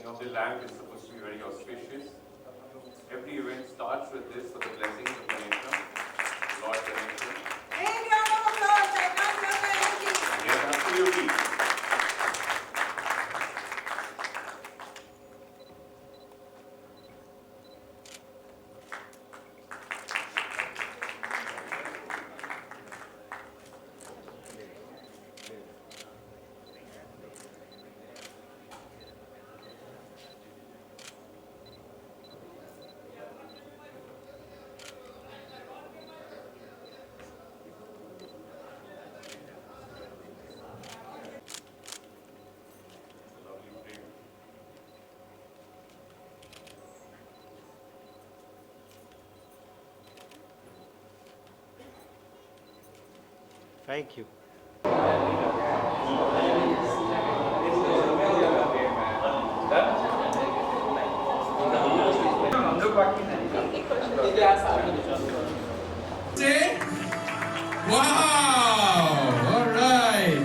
the lamp is supposed to be very auspicious. Every event starts with this, so the blessings of Ganesha, Lord Ganesha. Hey, round of applause! I can't hear my energy. Yes, absolutely. Thank you. Say, wow! All right.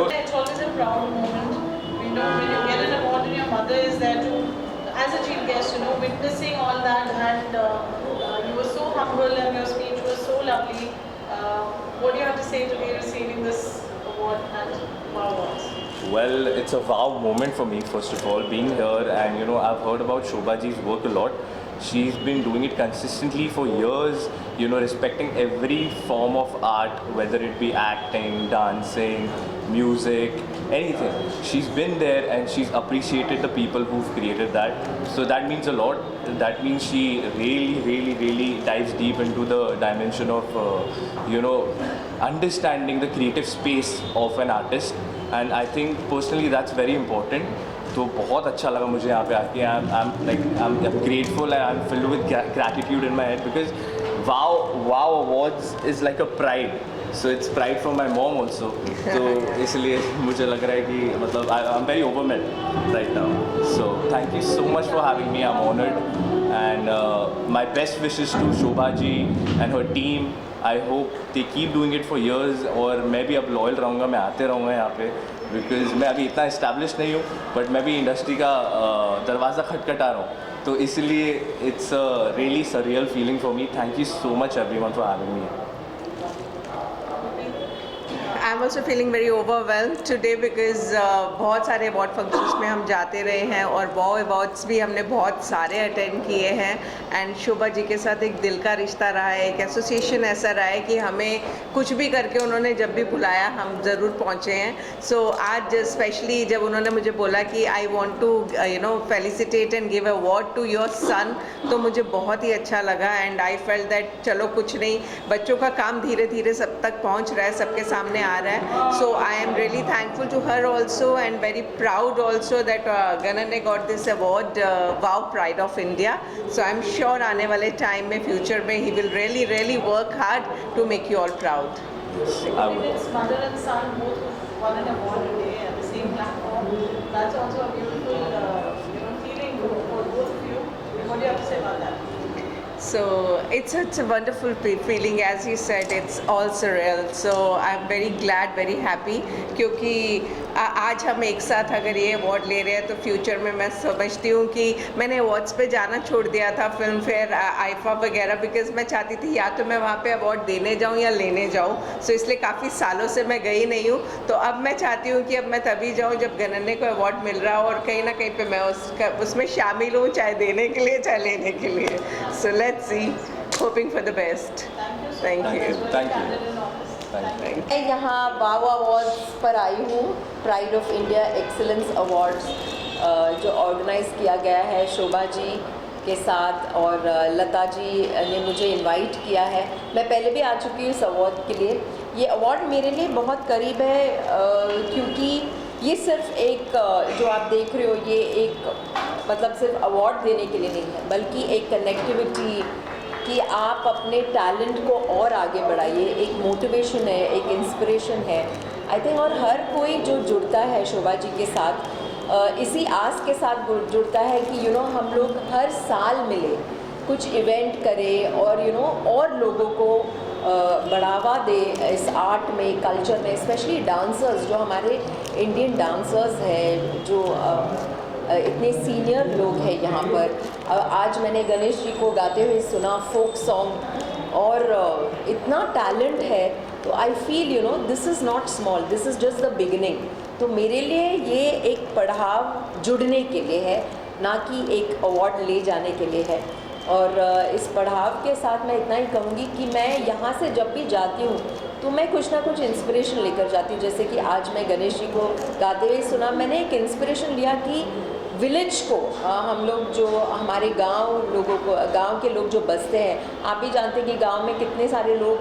It's always a proud moment, when you get an award and your mother is there to, as a chief guest, witnessing all that, and you were so humble and your speech was so lovely. What do you have to say today receiving this award at Wow Awards? Well, it's a wow moment for me, first of all, being here, and I've heard about Shobhaji's work a lot. She's been doing it consistently for years, respecting every form of art, whether it be acting, dancing, music, anything. She's been there and she's appreciated the people who've created that. So that means a lot. That means she really, really, really dives deep into the dimension of, understanding the creative space of an artist. And I think personally that's very important. तो बहुत अच्छा लगा मुझे यहाँ पे आके. I'm grateful and I'm filled with gratitude in my head because Wow Awards is like a pride. So it's pride from my mom also. तो इसलिए मुझे लग रहा है कि मतलब I'm very overwhelmed right now. So thank you so much for having me. I'm honored. And my best wishes to Shobha ji and her team. I hope they keep doing it for years. और मैं भी अब loyal रहूँगा, मैं आते रहूँगा यहाँ पे. बिकॉज मैं अभी इतना इस्टेब्लिश नहीं हूँ, बट मैं भी इंडस्ट्री का दरवाज़ा खटखटा रहा हूँ. तो इसलिए it's really surreal feeling for me. Thank you so much everyone for having me. I'm also feeling very overwhelmed today because बहुत सारे अवार्ड फंक्शंस में हम जाते रहे हैं और वाव अवार्ड्स भी हमने बहुत सारे अटेंड किए हैं. एंड शोभा जी के साथ एक दिल का रिश्ता रहा है, एक एसोसिएशन ऐसा रहा है कि हमें कुछ भी करके उन्होंने जब भी बुलाया हम ज़रूर पहुँचे हैं. सो आज स्पेशली जब उन्होंने मुझे बोला कि I want to felicitate and give award to your son, तो मुझे बहुत ही अच्छा लगा. एंड आई फेल्ट दैट चलो कुछ नहीं, बच्चों का काम धीरे धीरे सब तक पहुँच रहा है, सबके सामने आ रहा है. So I am really thankful to her also and very proud also that Ganan ne got this award, Wow Pride of India. So I'm sure आने वाले time में future में he will really really work hard to make you all proud. It's mother and son both won an award today at the same platform. That's also a beautiful feeling for both of you. What do you have to say about that? So it's a wonderful feeling. As you said, it's all surreal. So I'm very glad, very happy क्योंकि आज हम एक साथ अगर ये award ले रहे हैं तो फ्यूचर में मैं समझती हूँ कि मैंने अवार्ड्स पे जाना छोड़ दिया था, फिल्म फेयर, आईफा वगैरह, बिकॉज मैं चाहती थी या तो मैं वहाँ पे अवार्ड देने जाऊँ या लेने जाऊँ. सो इसलिए काफ़ी सालों से मैं गई नहीं हूँ. तो अब मैं चाहती हूँ कि अब मैं तभी जाऊँ जब गणन्ने को अवार्ड मिल रहा हो और कहीं ना कहीं पे मैं उसमें शामिल हूँ, चाहे देने के लिए चाहे लेने के लिए. So let's see, hoping for the best. Thank you. Thank you. Thank you. मैं यहाँ वाव अवार्ड्स पर आई हूँ, pride of India excellence awards जो ऑर्गेनाइज़ किया गया है शोभा जी के साथ, और लता जी ने मुझे इनवाइट किया है. मैं पहले भी आ चुकी हूँ इस अवार्ड के लिए. ये अवार्ड मेरे लिए बहुत करीब है क्योंकि ये सिर्फ एक जो आप देख रहे हो ये एक मतलब सिर्फ अवार्ड देने के लिए नहीं है, बल्कि एक कनेक्टिविटी कि आप अपने टैलेंट को और आगे बढ़ाइए, एक मोटिवेशन है, एक इंस्पिरेशन है आई थिंक. और हर कोई जो जुड़ता है शोभा जी के साथ इसी आस के साथ जुड़ता है कि हम लोग हर साल मिले, कुछ इवेंट करें और और लोगों को बढ़ावा दे इस आर्ट में, कल्चर में, स्पेशली डांसर्स जो हमारे इंडियन डांसर्स हैं जो इतने सीनियर लोग हैं यहाँ पर. आज मैंने गणेश जी को गाते हुए सुना फोक सॉन्ग और इतना टैलेंट है. तो I feel this is not small, this is just the beginning. तो मेरे लिए ये एक पड़ाव जुड़ने के लिए है, ना कि एक अवार्ड ले जाने के लिए है. और इस पड़ाव के साथ मैं इतना ही कहूँगी कि मैं यहाँ से जब भी जाती हूँ तो मैं कुछ ना कुछ इंस्पिरेशन लेकर जाती हूँ. जैसे कि आज मैं गणेश जी को गाते हुए सुना, मैंने एक इंस्पिरेशन लिया कि विलेज को हम लोग जो हमारे लोगों को, गांव के लोग जो बसते हैं, आप भी जानते हैं कि गांव में कितने सारे लोग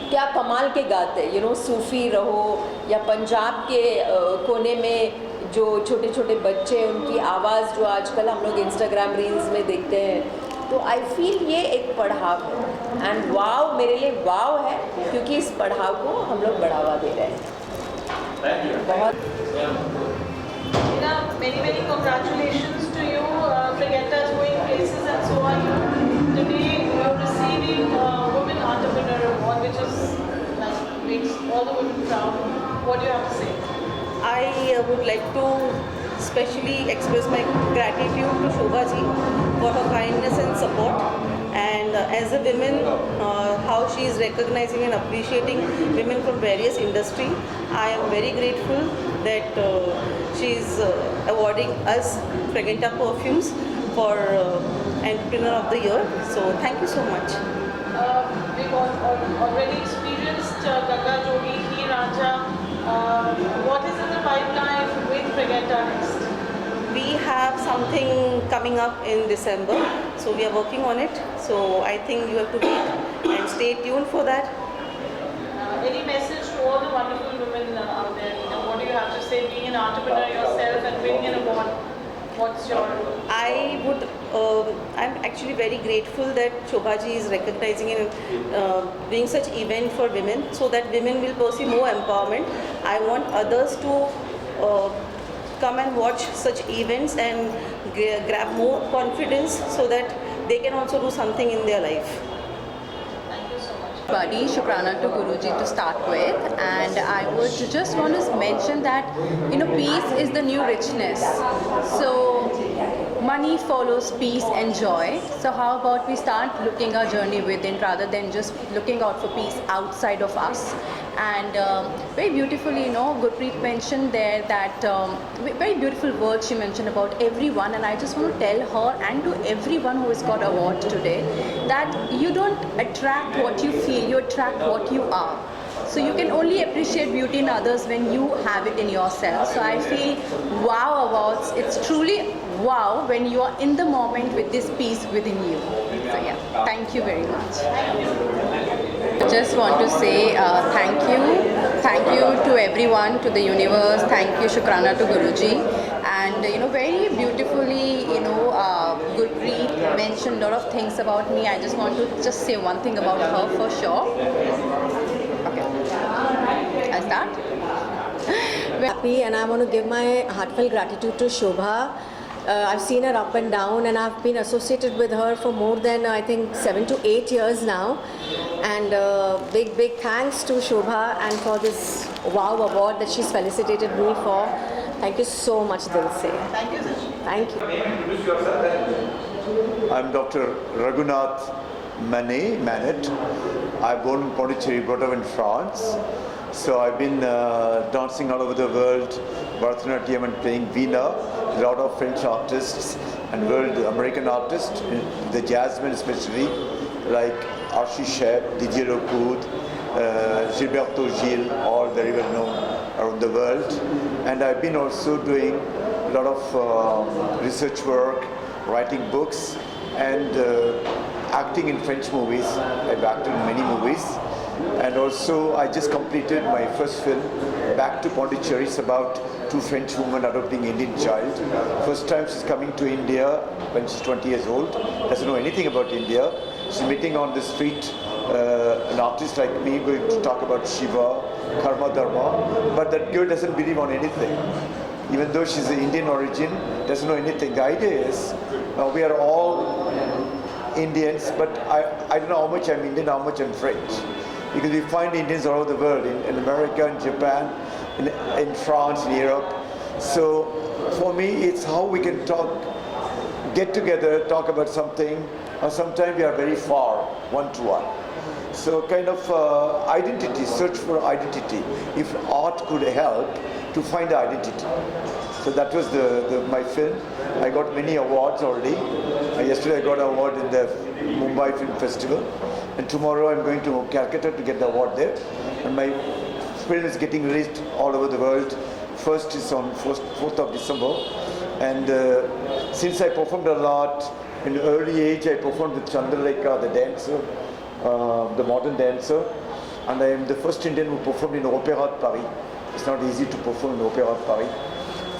क्या कमाल के गाते हैं. सूफ़ी रहो या पंजाब के कोने में जो छोटे छोटे बच्चे, उनकी आवाज़ जो आजकल हम लोग इंस्टाग्राम रील्स में देखते हैं. तो आई फील ये एक पड़ाव है एंड वाव मेरे लिए वाव है क्योंकि इस पड़ाव को हम लोग बढ़ावा दे रहे हैं. बहुत Many congratulations to you. Pragata is going places and so on. Today you are receiving Women Entrepreneur Award, which is makes all the women proud. What do you have to say? I would like to specially express my gratitude to Shobha ji for her kindness and support. And as a woman, how she is recognizing and appreciating women from various industry. I am very grateful that she is awarding us Pragata Perfumes for Entrepreneur of the Year. So thank you so much. We've already experienced Ganga Jogi, He Raja. What is in the pipeline with Pragata next? We have something coming up in December, so we are working on it. So I think you have to wait and stay tuned for that. Any message to all the wonderful women out there? What do you have to say, being an entrepreneur yourself and winning an award? What's your... I'm actually very grateful that Shobha ji is recognizing and doing such event for women so that women will pursue more empowerment. I want others to come and watch such events and grab more confidence so that they can also do something in their life. Buddy, Shukrana to Guruji to start with, and I would just want to mention that peace is the new richness. So money follows peace and joy. So how about we start looking our journey within rather than just looking out for peace outside of us. And very beautifully, Gurpreet mentioned there that very beautiful words she mentioned about everyone, and I just want to tell her and to everyone who has got award today that you don't attract what you feel, you attract what you are. So you can only appreciate beauty in others when you have it in yourself. So I feel wow awards, it's truly wow when you are in the moment with this peace within you. So yeah, thank you very much. I just want to say thank you to everyone, to the universe, thank you Shukrana to Guruji, and very beautifully Gurpreet mentioned a lot of things about me. I just want to just say one thing about her for sure. Okay, I'll start. Happy, and I want to give my heartfelt gratitude to Shobha I've seen her up and down, and I've been associated with her for more than I think 7 to 8 years now. And big thanks to Shobha and for this wow award that she's felicitated me for. Thank you so much, Dil se. Thank you, Sachi. Thank you. I'm Dr. Raghunath Manet. I'm born in Pondicherry, brought up in France. So I've been dancing all over the world, Bharatanatyam and playing Veena, a lot of French artists and world American artists, the jazzmen especially, like Archie Shepp, Didier Lecoud, Gilberto Gil, all very well known around the world. And I've been also doing a lot of research work, writing books, and acting in French movies. I've acted in many movies. And also I just completed my first film, Back to Pondicherry. It's about two French women adopting Indian child. First time she's coming to India when she's 20 years old, doesn't know anything about India. She's meeting on the street an artist like me going to talk about Shiva, Karma Dharma, but that girl doesn't believe on anything. Even though she's of Indian origin, doesn't know anything. The idea is we are all Indians, but I don't know how much I'm Indian, how much I'm French. Because we find Indians all over the world, in America, in Japan, in France, in Europe. So for me, it's how we can get together, talk about something, or sometimes we are very far, one-to-one. So kind of identity, search for identity. If art could help to find the identity. So that was my film. I got many awards already. Yesterday I got an award in the Mumbai Film Festival. And tomorrow I'm going to Calcutta to get the award there. And my film is getting released all over the world. First is on 4th of December. And since I performed a lot, in early age I performed with Chandralekha, the dancer, the modern dancer. And I am the first Indian who performed in Opéra de Paris. It's not easy to perform in Opéra de Paris.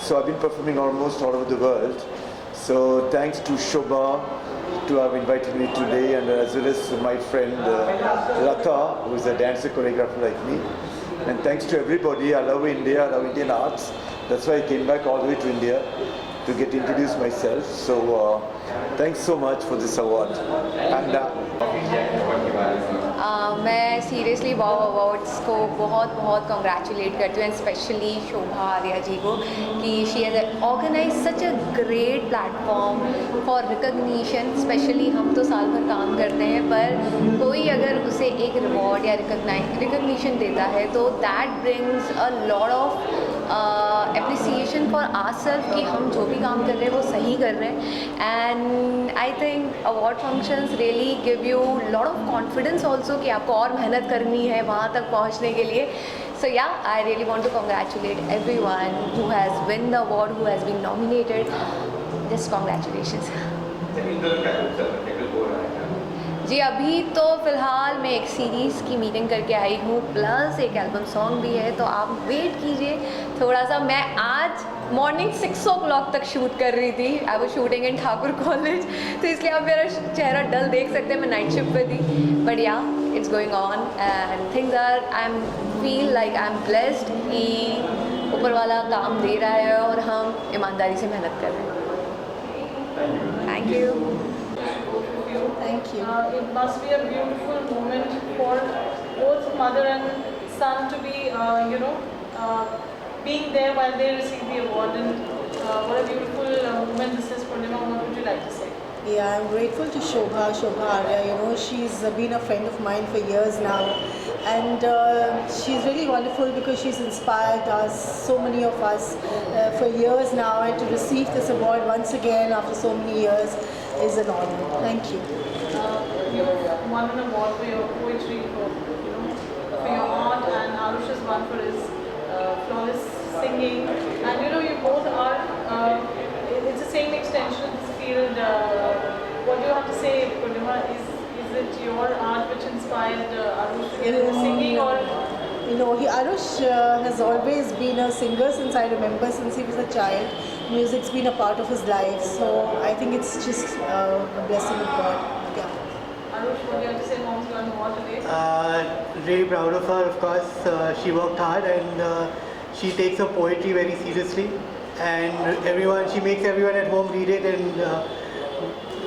So I've been performing almost all over the world. So thanks to Shobha to have invited me today, and as well as my friend Lata, who is a dancer choreographer like me. And thanks to everybody. I love India, I love Indian arts. That's why I came back all the way to India to get introduced myself. So thanks so much for this award. And मैं seriously wow awards को बहुत congratulate करती हूँ, and specially Shobha Arya ji को कि she has organize such a great platform for recognition. Specially हम तो साल भर काम करते हैं, पर कोई अगर उसे एक रिवॉर्ड या रिकग्निशन देता है तो that brings a lot of appreciation for ourself कि हम जो भी काम कर रहे हैं वो सही कर रहे हैं. And I think award functions really give you lot of confidence also कि आपको और मेहनत करनी है वहाँ तक पहुँचने के लिए. So yeah, I really want to congratulate everyone who has won the award, who has been nominated. Just congratulations. जी अभी तो फ़िलहाल मैं एक सीरीज़ की मीटिंग करके आई हूँ, प्लस एक एल्बम सॉन्ग भी है, तो आप वेट कीजिए थोड़ा सा. मैं आज मॉर्निंग 6 o'clock तक शूट कर रही थी. I was shooting in Thakur college, तो इसलिए आप मेरा चेहरा डल देख सकते हैं. मैं नाइट शिफ्ट पे थी, बट या it's going on and things are I am feel like I am blessed कि ऊपर वाला काम दे रहा है और हम ईमानदारी से मेहनत कर रहे हैं. Thank you. Thank you. It must be a beautiful moment for both mother and son to be, being there while they receive the award. And what a beautiful moment this is, Purnima. What would you like to say? Yeah, I'm grateful to Shobha Arya. She's been a friend of mine for years now, and she's really wonderful because she's inspired us, so many of us, for years now. And to receive this award once again after so many years is an honor. Thank you. You won an award for your poetry, for your art, and Arush has won for his flawless singing. And you both are. It's the same extension of this field. What do you have to say, Purnima? Is it your art which inspired Arush in singing, or? Arush has always been a singer since I remember, since he was a child. Music's been a part of his life, so I think it's just a blessing of God. Yeah. Arush, what do you have to say? Mom's won an award today. Really proud of her, of course. She worked hard and she takes her poetry very seriously. and she makes everyone at home read it, and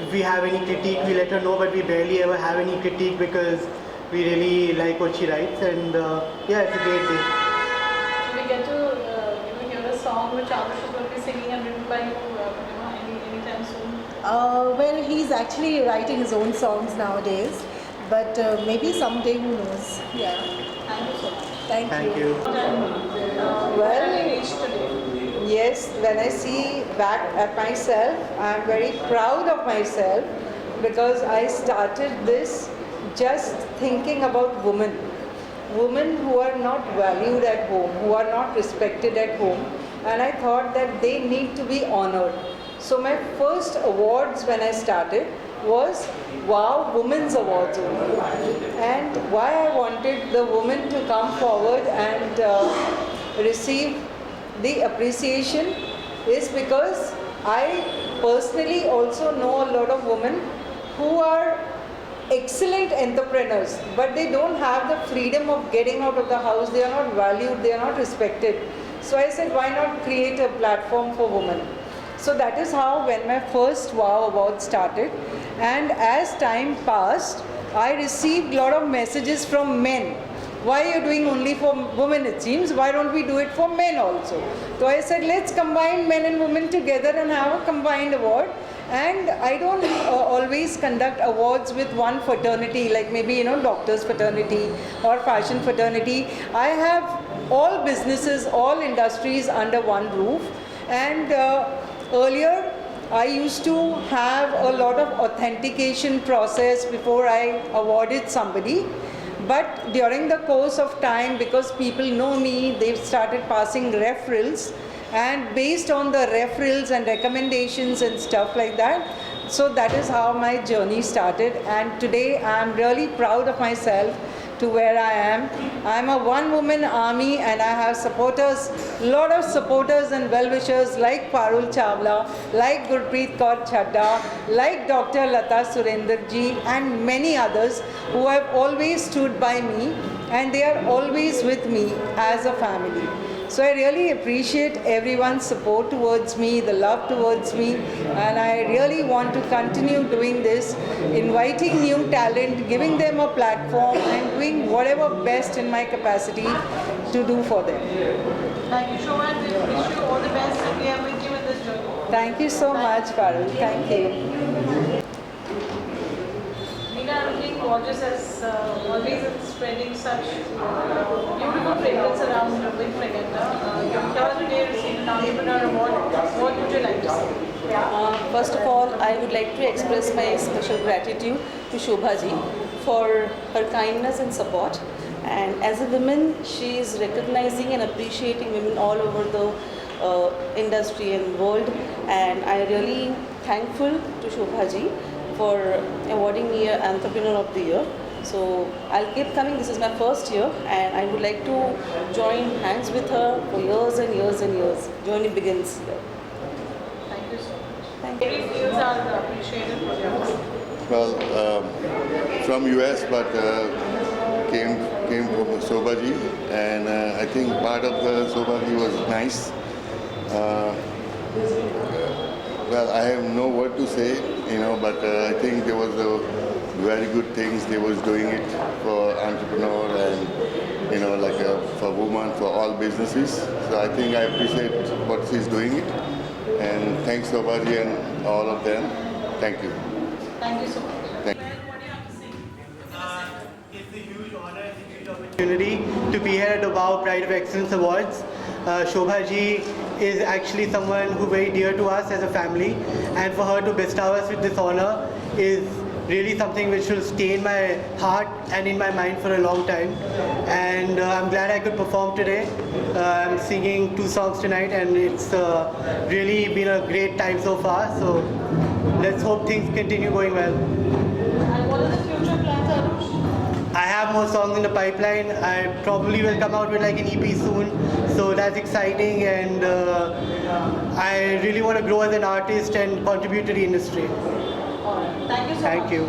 if we have any critique, we let her know, but we barely ever have any critique because we really like what she writes, and yeah, it's a great day. Do we get to hear a song which Arush is going to be singing and written by you anytime soon? Well, he's actually writing his own songs nowadays, but maybe someday, who knows? Yeah. Thank you so much. Thank you. Where have you reached today? Yes, when I see back at myself, I am very proud of myself because I started this just thinking about women. Women who are not valued at home, who are not respected at home, and I thought that they need to be honored. So my first awards when I started was Wow Women's Awards only. And why I wanted the women to come forward and receive the appreciation is because I personally also know a lot of women who are excellent entrepreneurs, but they don't have the freedom of getting out of the house. They are not valued, they are not respected. So I said, why not create a platform for women? So that is how when my first Wow Award started, and as time passed, I received a lot of messages from men. Why are you doing only for women, it seems? Why don't we do it for men also? So I said, let's combine men and women together and have a combined award. And I don't always conduct awards with one fraternity, like maybe, doctors fraternity or fashion fraternity. I have all businesses, all industries under one roof. And earlier, I used to have a lot of authentication process before I awarded somebody. But during the course of time, because people know me, they've started passing referrals, and based on the referrals and recommendations and stuff like that, so that is how my journey started. And today I'm really proud of myself to where I am. I'm a one-woman army, and I have supporters, lot of supporters and well-wishers like Parul Chawla, like Gurpreet Kaur Chadda, like Dr. Lata Surender ji, and many others who have always stood by me, and they are always with me as a family. So I really appreciate everyone's support towards me, the love towards me, and I really want to continue doing this, inviting new talent, giving them a platform, and doing whatever best in my capacity to do for them. Thank you so much. We wish you all the best, and we are with you in this journey. Thank you so much, Parul. Thank you. Meena, looking gorgeous as always, and spreading such beautiful fragrance around with Fregenda. You're here today receiving an Entrepreneur Award. What would you like to say? First of all, I would like to express my special gratitude to Shobha ji for her kindness and support. And as a woman, she is recognizing and appreciating women all over the industry and world. And I am really thankful to Shobha ji for awarding me an Entrepreneur of the Year. So I'll keep coming. This is my first year, and I would like to join hands with her for years and years and years. Journey begins here. Thank you so much. Thank you. Every fields are appreciated for your work. Well, from US, but came from Shobhaji, and I think part of the Shobhaji was nice. Well, I have no word to say, but I think there was a very good things they was doing it for entrepreneur and like for women, for all businesses. So I think I appreciate what she's doing it, and thanks Shobhaji and all of them. Thank you. Thank you so much. Thank It's a huge honor and a huge opportunity to be here at the Wow Pride of Excellence Awards. Shobha ji is actually someone who very dear to us as a family, and for her to bestow us with this honor is really something which will stay in my heart and in my mind for a long time. And I'm glad I could perform today. I'm singing 2 songs tonight, and it's really been a great time so far. So let's hope things continue going well. And what are the future plans, Arush? I have more songs in the pipeline. I probably will come out with like an EP soon, so that's exciting, and I really want to grow as an artist and contribute to the industry. All right. Thank you so much. Thank you.